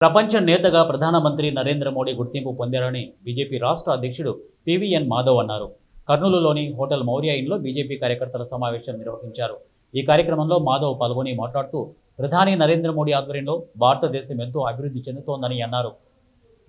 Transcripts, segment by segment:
ప్రపంచ నేతగా ప్రధానమంత్రి నరేంద్ర మోడీ గుర్తింపు పొందారని బీజేపీ రాష్ట్ర అధ్యక్షుడు పివిఎన్ మాధవ్ అన్నారు. కర్నూలులోని హోటల్ మౌర్య ఇన్లో బీజేపీ కార్యకర్తల సమావేశం నిర్వహించారు. ఈ కార్యక్రమంలో మాధవ్ పాల్గొని మాట్లాడుతూ ప్రధాని నరేంద్ర మోడీ ఆధ్వర్యంలో భారతదేశం ఎంతో అభివృద్ధి చెందుతోందని అన్నారు.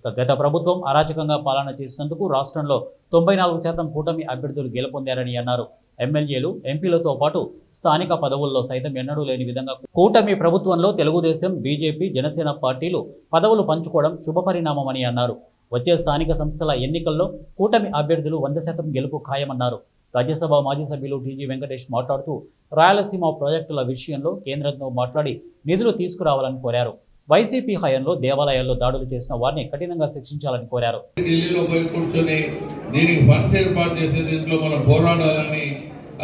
గత ప్రభుత్వం అరాచకంగా పాలన చేసినందుకు రాష్ట్రంలో 94% కూటమి అభ్యర్థులు గెలుపొందారని అన్నారు. ఎమ్మెల్యేలు, ఎంపీలతో పాటు స్థానిక పదవుల్లో సైతం ఎన్నడూ లేని విధంగా కూటమి ప్రభుత్వంలో తెలుగుదేశం, బీజేపీ, జనసేన పార్టీలు పదవులు పంచుకోవడం శుభపరిణామమని అన్నారు. వచ్చే స్థానిక సంస్థల ఎన్నికల్లో కూటమి అభ్యర్థులు 100% గెలుపు ఖాయమన్నారు. రాజ్యసభ మాజీ సభ్యులు టీజీ వెంకటేష్ మాట్లాడుతూ రాయలసీమ ప్రాజెక్టుల విషయంలో కేంద్రంతో మాట్లాడి నిధులు తీసుకురావాలని కోరారు. వైసీపీ హయాంలో దేవాలయాల్లో దాడులు చేసిన వారిని కఠినంగా శిక్షించాలని కోరారు. ఢిల్లీలో పోయి కూర్చొని దీనికి ఫండ్స్ ఏర్పాటు చేసే దీంట్లో మనం పోరాడాలని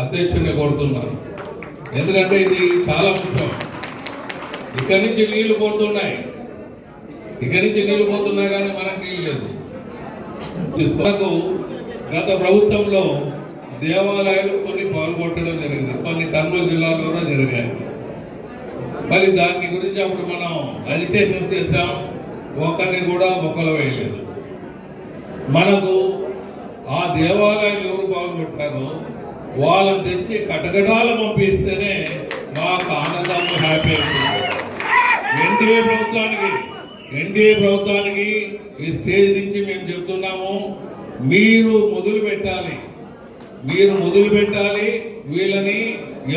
అధ్యక్షుడిని కోరుతున్నాను. ఎందుకంటే ఇది చాలా ముఖ్యం. ఇక్కడి నుంచి నీళ్లు పోతున్నాయి కానీ మనకు నీళ్ళు లేదు. మనకు గత ప్రభుత్వంలో దేవాలయాలు కొన్ని పాల్గొట్టడం జరిగింది, కొన్ని కర్నూలు జిల్లాలో కూడా జరిగాయి. మరి దాని గురించి అప్పుడు మనం అజిటేషన్ చేసాం, ఒకరిని కూడా మొక్కలు వేయలేదు. మనకు ఆ దేవాలయాలు ఎవరు పాల్గొట్టారో వాళ్ళని తెచ్చి కటకటాలు పంపిస్తేనే మాకు ఆనందం, హ్యాపీ అవుతుంది. ఎన్డీఏ ప్రభుత్వానికి ఈ స్టేజ్ నుంచి మేము చెప్తున్నాము, మీరు మొదలు పెట్టాలి. వీళ్ళని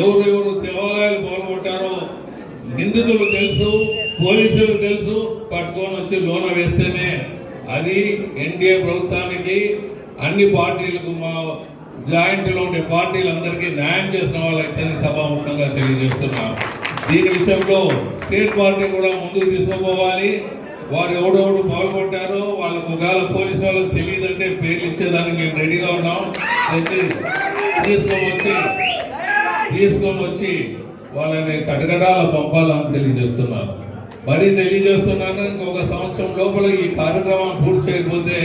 ఎవరెవరు దేవాలయాలు పాల్గొంటారో నిందితులు తెలుసు, పోలీసులు తెలుసు, పట్టుకొని వచ్చి లోన వేస్తేనే అది ఎన్డీఏ ప్రభుత్వానికి, అన్ని పార్టీలకు, మా జాయింట్లో ఉండే పార్టీలందరికీ న్యాయం చేసిన వాళ్ళైతే సభాముఖంగా తెలియజేస్తున్నాం. దీని విషయంలో స్టేట్ పార్టీ కూడా ముందుకు తీసుకుపోవాలి. వారు ఎవడెవడు పాల్గొంటారో వాళ్ళకు ఒకవేళ పోలీసు వాళ్ళకి తెలియదంటే పేర్లు ఇచ్చేదానికి మేము రెడీగా ఉన్నాం. తీసుకొని వచ్చి వాళ్ళని కటకటాల పంపాలని తెలియజేస్తున్నారు. ఇంకొక సంవత్సరం లోపల ఈ కార్యక్రమం పూర్తి చేయకపోతే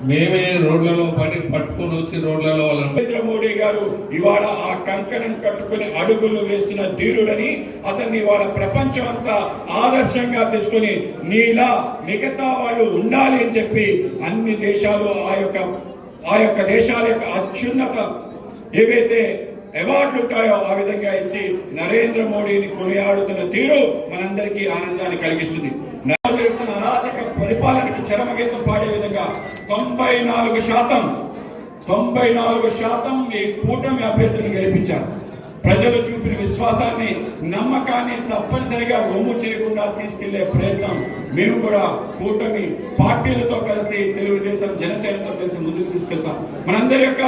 మేమే రోడ్లలో పట్టుకొని వచ్చి రోడ్లలో నరేంద్ర మోడీ గారు ఇవాళ ఆ కంకణం కట్టుకుని అడుగులు వేస్తున్న ధీరుడని, అతన్ని ఇవాళ ప్రపంచం అంతా ఆదర్శంగా తీసుకుని నీలా మిగతా వాళ్ళు ఉండాలి అని చెప్పి అన్ని దేశాలు ఆ యొక్క దేశాల యొక్క అత్యున్నత ఏవైతే అవార్డులు ఉంటాయో ఆ విధంగా ఇచ్చి నరేంద్ర మోడీని కొనియాడుతున్న తీరు మనందరికీ ఆనందాన్ని కలిగిస్తుంది. జరుగుతున్న అరాచక పరిపాలనకి చరమగీతం పాడే విధంగా 94% ఈ కూటమి అభ్యర్థులను గెలిపించారు. ప్రజలు చూపిన విశ్వాసాన్ని, నమ్మకాన్ని తప్పనిసరిగా రొమ్ము చేయకుండా తీసుకెళ్లే ప్రయత్నం మేము కూడా కూటమి పార్టీలతో కలిసి, తెలుగుదేశం, జనసేనతో కలిసి ముందుకు తీసుకెళ్తాం. మనందరి యొక్క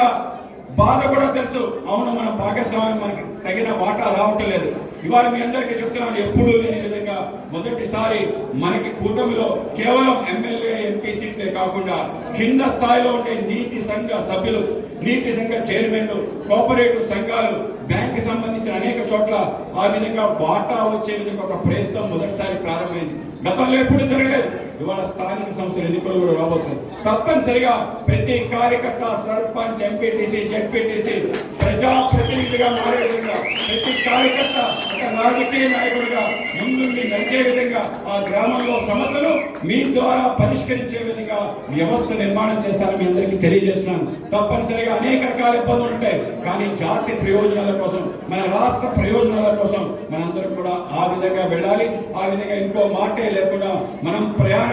బాధ కూడా తెలుసు. అవును, మన భాగస్వామ్యం మనకి తగిన వాటా రావటం లేదు. ఇవాళ మీ అందరికీ చెప్తున్నాను, ఎప్పుడూ లేని విధంగా మొదటిసారి మనకి కూటమిలో కేవలం ఎమ్మెల్యే, ఎంపీ సీట్లే కాకుండా కింద స్థాయిలో ఉండే నీటి సంఘ సభ్యులు, నీటి సంఘ చైర్మన్లు, కోఆపరేటివ్ సంఘాలు, బ్యాంకు సంబంధించిన అనేక చోట్ల ఆ విధంగా వాటా వచ్చే విధంగా ఒక ప్రయత్నం మొదటిసారి ప్రారంభమైంది. గతంలో ఎప్పుడు జరగలేదు. ఇవాళ స్థానిక సంస్థల ఎన్నికలు కూడా రాబోతున్నాయి. తప్పనిసరిగా ప్రతి కార్యకర్త, సర్పంచ్, ఎంపీటీసీ, జెడ్పీటీసీ ప్రజాప్రతినిధిగా మారే విధంగా, ప్రతి కార్యకర్త ఒక రాజకీయ నాయకుడిగా ముందుండి నడిచే విధంగా, ఆ గ్రామంలో సమస్యలు మీ ద్వారా పరిష్కరించే విధంగా వ్యవస్థ నిర్మాణం చేస్తానని మీ అందరికీ తెలియజేస్తున్నాను. తప్పనిసరిగా అనేక రకాల ఇబ్బందులు ఉంటాయి, కానీ జాతి ప్రయోజనాల కోసం, మన రాష్ట్ర ప్రయోజనాల కోసం మనందరం కూడా ఆ విధంగా వెళ్ళాలి. ఆ విధంగా ఇంకో మాటే లేకుండా మనం ప్రయాణం